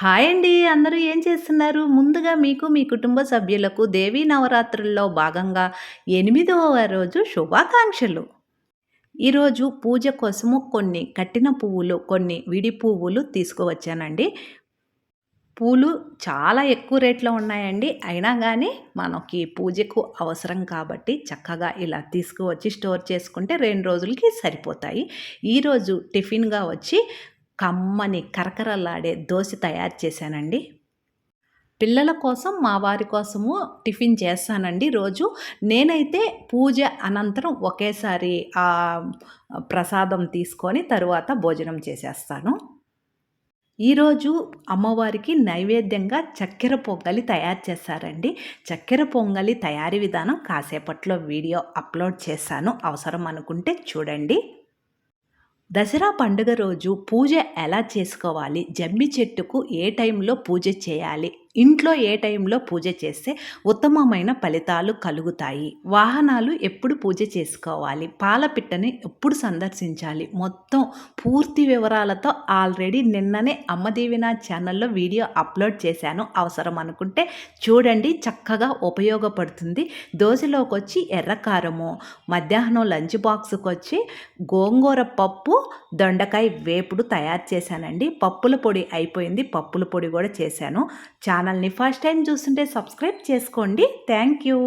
Hi అండి. అందరూ ఏం చేస్తున్నారు? ముందుగా మీకు, మీ కుటుంబ సభ్యులకు దేవీ నవరాత్రుల్లో భాగంగా 8వ రోజు శుభాకాంక్షలు. ఈరోజు పూజ కోసము కొన్ని కట్టిన పువ్వులు, కొన్ని విడి పువ్వులు తీసుకువచ్చానండి. పూలు చాలా ఎక్కువ రేట్‌లో ఉన్నాయండి. అయినా గానీ మనకి పూజకు అవసరం కాబట్టి చక్కగా ఇలా తీసుకువచ్చి స్టోర్ చేసుకుంటే 2 రోజులకి సరిపోతాయి. ఈరోజు టిఫిన్‌గా వచ్చి కమ్మని కరకరలాడే దోస తయారు చేశానండి. పిల్లల కోసం, మా వారి కోసము టిఫిన్ చేస్తానండి రోజు. నేనైతే పూజ అనంతరం ఒకేసారి ప్రసాదం తీసుకొని తరువాత భోజనం చేసేస్తాను. ఈరోజు అమ్మవారికి నైవేద్యంగా చక్కెర పొంగలి తయారు చేశారండి. చక్కెర పొంగలి తయారీ విధానం కాసేపట్లో వీడియో అప్లోడ్ చేశాను. అవసరం అనుకుంటే చూడండి. దసరా పండుగ రోజు పూజ ఎలా చేసుకోవాలి? జమ్మి చెట్టుకు ఏ టైంలో పూజ చేయాలి? ఇంట్లో ఏ టైంలో పూజ చేస్తే ఉత్తమమైన ఫలితాలు కలుగుతాయి? వాహనాలు ఎప్పుడు పూజ చేసుకోవాలి? పాలపిట్టని ఎప్పుడు సందర్శించాలి? మొత్తం పూర్తి వివరాలతో ఆల్రెడీ నిన్ననే అమ్మ దీవెన ఛానల్లో వీడియో అప్లోడ్ చేశాను. అవసరం అనుకుంటే చూడండి, చక్కగా ఉపయోగపడుతుంది. దోసలోకొచ్చి ఎర్రకారము, మధ్యాహ్నం లంచ్ బాక్స్‌కొచ్చి గోంగూర పప్పు, దొండకాయ వేపుడు తయారు చేశానండి. పప్పుల పొడి అయిపోయింది. పప్పుల పొడి కూడా చేశాను. ఛానల్‌ని ఫస్ట్ టైం చూస్తుంటే సబ్స్క్రైబ్ చేసుకోండి. Thank you.